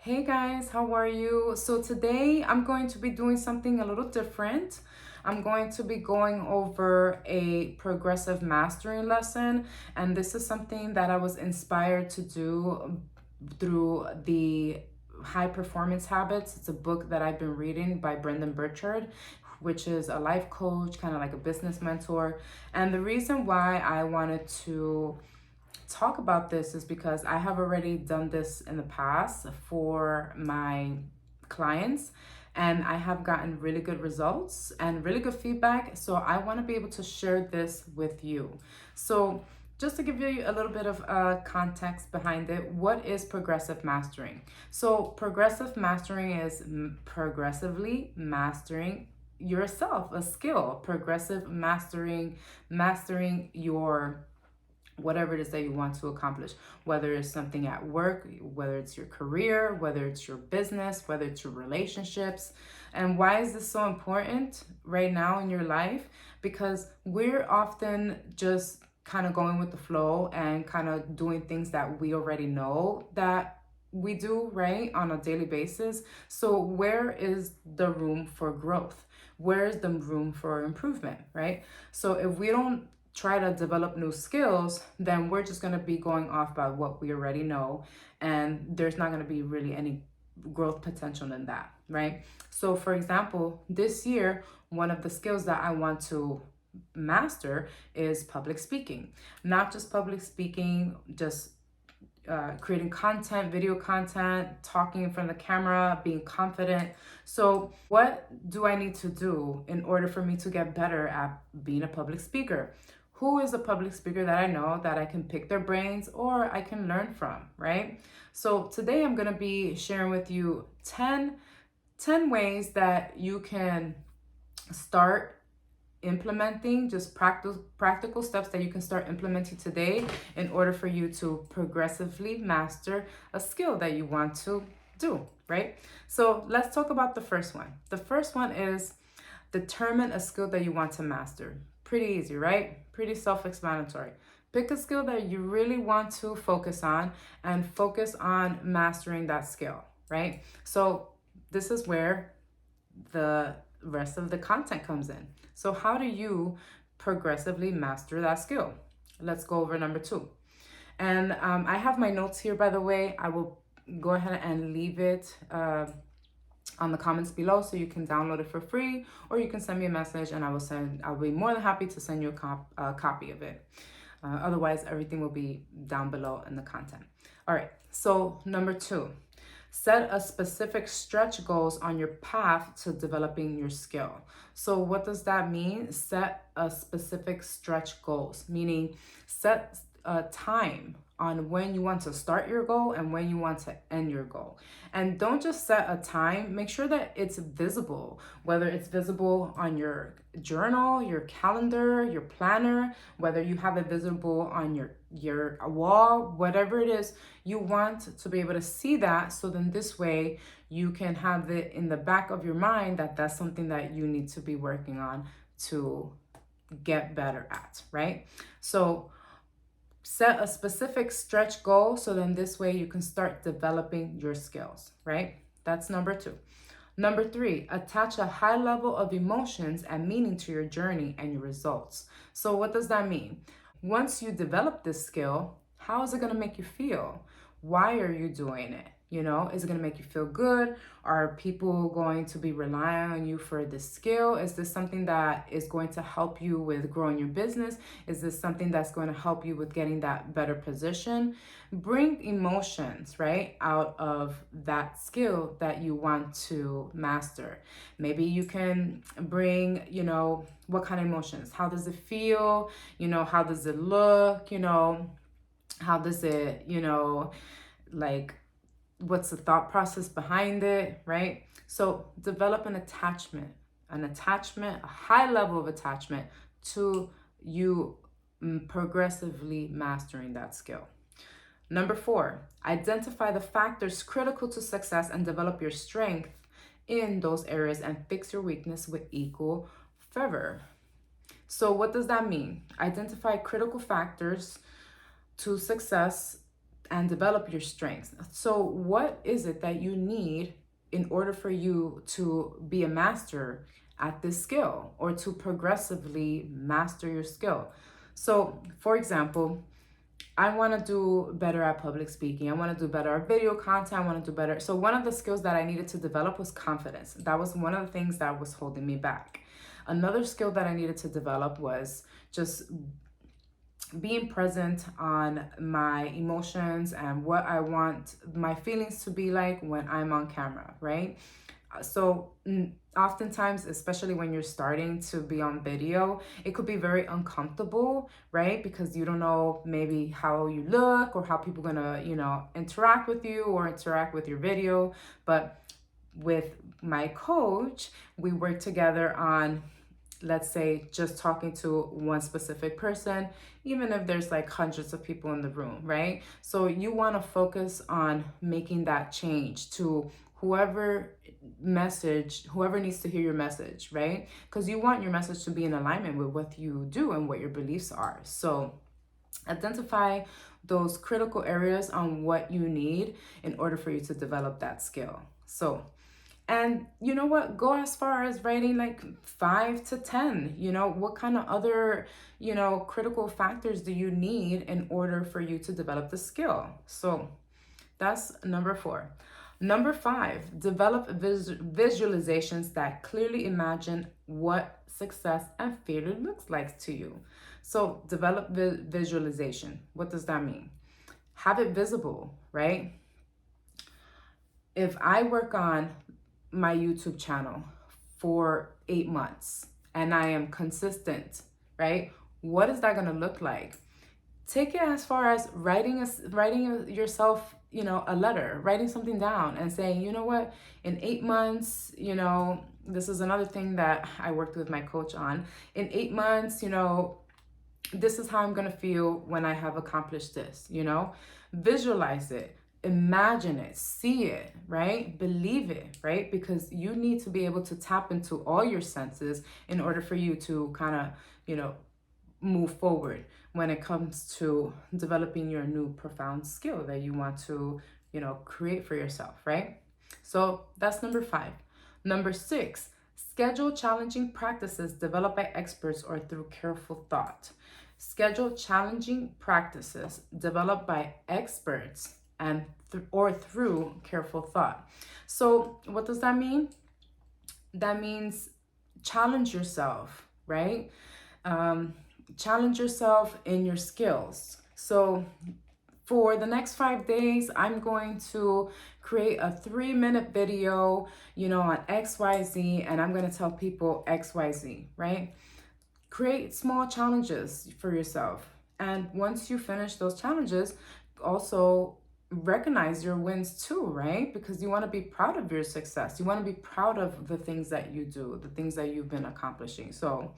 Hey guys, how are you? So today I'm going to be doing something a little different. I'm going to be going over a progressive mastering lesson, and this is something that I was inspired to do through the High Performance Habits. It's a book that I've been reading by Burchard, which is a life coach, kind of like a business mentor. And the reason why I wanted to talk about this is because I have already done this in the past for my clients, and I have gotten really good results and really good feedback. So I want to be able to share this with you. So just to give you a little bit of context behind it, what is progressive mastering? So progressive mastering is progressively mastering yourself, a skill. Progressive mastering your whatever it is that you want to accomplish, whether it's something at work, whether it's your career, whether it's your business, whether it's your relationships. And why is this so important right now in your life? Because we're often just kind of going with the flow and kind of doing things that we already know that we do right on a daily basis. So where is the room for growth? Where is the room for improvement, right? So if we don't try to develop new skills, then we're just going to be going off by what we already know, and there's not going to be really any growth potential in that, right? So for example, this year, one of the skills that I want to master is public speaking. Not just public speaking, just creating content, video content, talking in front of the camera, being confident. So, what do I need to do in order for me to get better at being a public speaker? Who is a public speaker that I know that I can pick their brains or I can learn from, right? So, today I'm going to be sharing with you 10 ways that you can start implementing, just practical steps that you can start implementing today in order for you to progressively master a skill that you want to do, right? So let's talk about the first one. The first one is determine a skill that you want to master. Pretty easy, right? Pretty self-explanatory. Pick a skill that you really want to focus on and focus on mastering that skill, right? So this is where the rest of the content comes in. So how do you progressively master that skill? Let's go over number 2. And I have my notes here, by the way. I will go ahead and leave it on the comments below so you can download it for free, or you can send me a message and I'll be more than happy to send you a copy of it. Otherwise, everything will be down below in the content. All right, so number 2. Set a specific stretch goals on your path to developing your skill. So what does that mean? Set a specific stretch goals, meaning set a time on when you want to start your goal and when you want to end your goal. And don't just set a time, make sure that it's visible, whether it's visible on your journal, your calendar, your planner, whether you have it visible on your wall, whatever it is, you want to be able to see that. So then this way you can have it in the back of your mind that that's something that you need to be working on to get better at, right? So set a specific stretch goal so then this way you can start developing your skills, right? That's number 2. Number 3, attach a high level of emotions and meaning to your journey and your results. So what does that mean? Once you develop this skill, how is it going to make you feel? Why are you doing it? You know, is it going to make you feel good? Are people going to be relying on you for this skill? Is this something that is going to help you with growing your business? Is this something that's going to help you with getting that better position? Bring emotions, right, out of that skill that you want to master. Maybe you can bring, what kind of emotions? How does it feel? How does it look? How does it, like, what's the thought process behind it, right? So develop an attachment, a high level of attachment to you progressively mastering that skill. Number 4, identify the factors critical to success and develop your strength in those areas and fix your weakness with equal fervor. So what does that mean? Identify critical factors to success and develop your strengths. So what is it that you need in order for you to be a master at this skill, or to progressively master your skill? So for example, I want to do better at public speaking. I want to do better at video content. I want to do better. So one of the skills that I needed to develop was confidence. That was one of the things that was holding me back. Another skill that I needed to develop was just being present on my emotions and what I want my feelings to be like when I'm on camera, right? So oftentimes, especially when you're starting to be on video, it could be very uncomfortable, right? Because you don't know maybe how you look or how people are gonna, interact with you or interact with your video. But with my coach, we work together on, let's say, just talking to one specific person, even if there's like hundreds of people in the room, right? So you want to focus on making that change to whoever needs to hear your message, right? Because you want your message to be in alignment with what you do and what your beliefs are. So identify those critical areas on what you need in order for you to develop that skill. So, and you know what? Go as far as writing like 5 to 10. What kind of other, critical factors do you need in order for you to develop the skill? So that's number 4. Number 5, develop visualizations that clearly imagine what success and failure looks like to you. So develop visualization. What does that mean? Have it visible, right? If I work on my YouTube channel for 8 months and I am consistent, right? What is that going to look like? Take it as far as writing yourself, a letter, writing something down and saying, you know what, in 8 months, this is another thing that I worked with my coach on. In 8 months, this is how I'm going to feel when I have accomplished this, visualize it. Imagine it, see it, right? Believe it, right? Because you need to be able to tap into all your senses in order for you to kind of, move forward when it comes to developing your new profound skill that you want to, create for yourself, right? So that's number 5. Number 6, schedule challenging practices developed by experts or through careful thought. Schedule challenging practices developed by experts and or through careful thought. So what does that mean? That means challenge yourself, right? Challenge yourself in your skills. So for the next 5 days, I'm going to create a 3-minute video, on XYZ, and I'm going to tell people XYZ, right? Create small challenges for yourself. And once you finish those challenges, also recognize your wins too, right? Because you want to be proud of your success. You want to be proud of the things that you do, the things that you've been accomplishing. So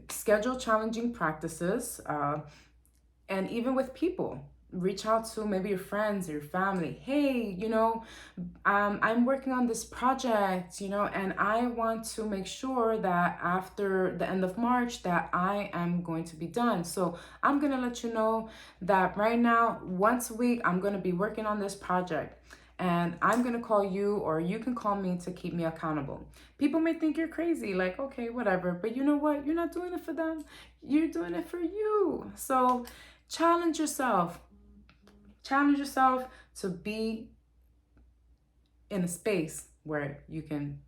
schedule challenging practices, and even with people, reach out to maybe your friends or your family. Hey, I'm working on this project, and I want to make sure that after the end of March that I am going to be done. So I'm going to let you know that right now, once a week, I'm going to be working on this project. And I'm going to call you, or you can call me to keep me accountable. People may think you're crazy, like, okay, whatever. But you know what? You're not doing it for them. You're doing it for you. So challenge yourself. Challenge yourself to be in a space where you can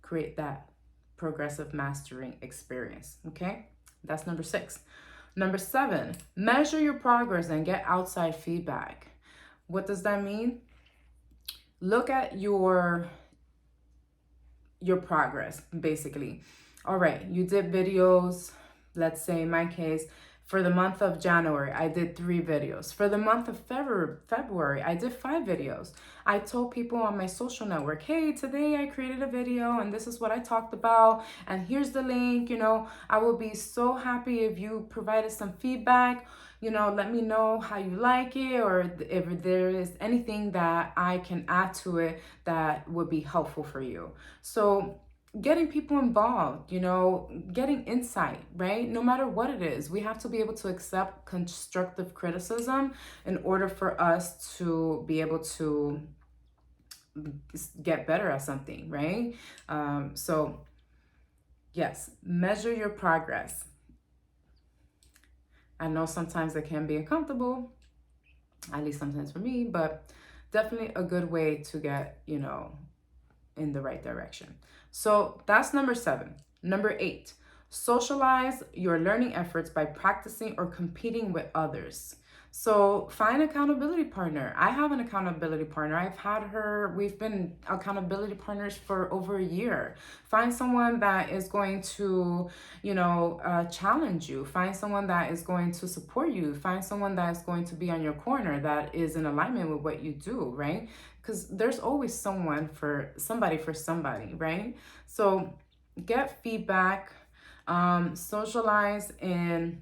create that progressive mastering experience. Okay? That's number 6. Number 7, measure your progress and get outside feedback. What does that mean? Look at your progress, basically. All right, you did videos, let's say in my case, for the month of January, I did 3 videos. For the month of February, I did 5 videos. I told people on my social network, hey, today I created a video and this is what I talked about. And here's the link, I will be so happy if you provided some feedback. Let me know how you like it, or if there is anything that I can add to it that would be helpful for you. So getting people involved, getting insight, right? No matter what it is, we have to be able to accept constructive criticism in order for us to be able to get better at something, right? So, yes, measure your progress. I know sometimes it can be uncomfortable, at least sometimes for me, but definitely a good way to get, in the right direction. So that's number 7. Number 8, socialize your learning efforts by practicing or competing with others. So find an accountability partner. I have an accountability partner. I've had her, we've been accountability partners for over a year. Find someone that is going to, challenge you. Find someone that is going to support you. Find someone that is going to be on your corner, that is in alignment with what you do, right? Because there's always somebody for somebody, right? So get feedback, socialize in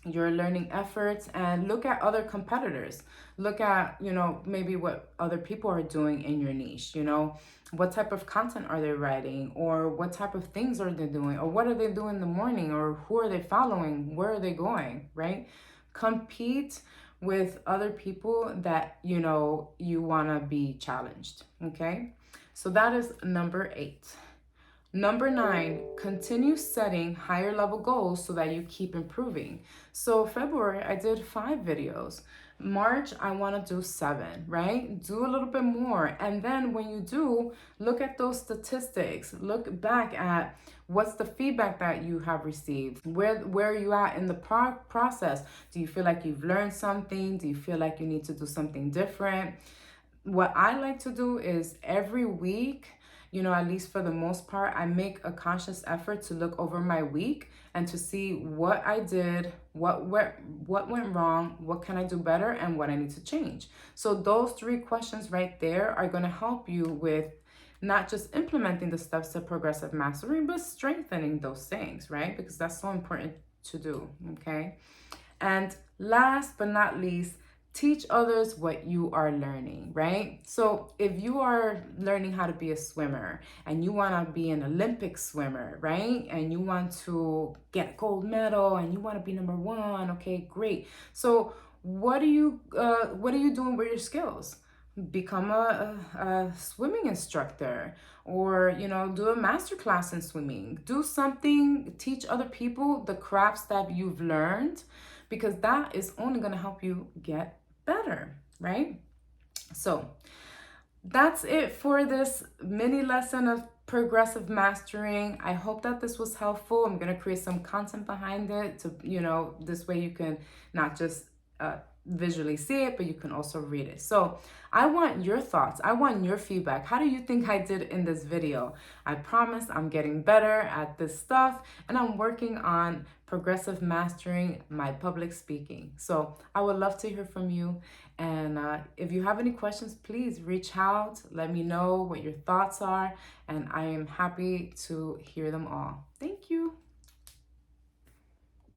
your learning efforts, and look at other competitors. Look at, maybe what other people are doing in your niche, what type of content are they writing, or what type of things are they doing, or what are they doing in the morning, or who are they following, where are they going, right? Compete with other people that you want to be challenged. Okay, so that is number 8. Number 9, continue setting higher level goals so that you keep improving. So February, I did 5 videos. March, I want to do 7, right? Do a little bit more. And then when you do, look at those statistics. Look back at what's the feedback that you have received. Where are you at in the process? Do you feel like you've learned something? Do you feel like you need to do something different? What I like to do is every week, at least for the most part, I make a conscious effort to look over my week and to see what I did, what went wrong, what can I do better, and what I need to change. So those 3 questions right there are going to help you with not just implementing the steps to progressive mastery, but strengthening those things, right? Because that's so important to do, okay? And last but not least, teach others what you are learning, right? So if you are learning how to be a swimmer and you want to be an Olympic swimmer, right? And you want to get a gold medal and you want to be number 1, okay, great. So what are you doing with your skills? Become a swimming instructor, or do a master class in swimming. Do something, teach other people the crafts that you've learned, because that is only going to help you get better, right? So that's it for this mini lesson of progressive mastering. I hope that this was helpful. I'm going to create some content behind it to, this way you can not just visually see it, but you can also read it. So I want your thoughts. I want your feedback. How do you think I did in this video? I promise I'm getting better at this stuff, and I'm working on progressive mastering my public speaking. So I would love to hear from you. And if you have any questions, please reach out. Let me know what your thoughts are, and I am happy to hear them all. Thank you.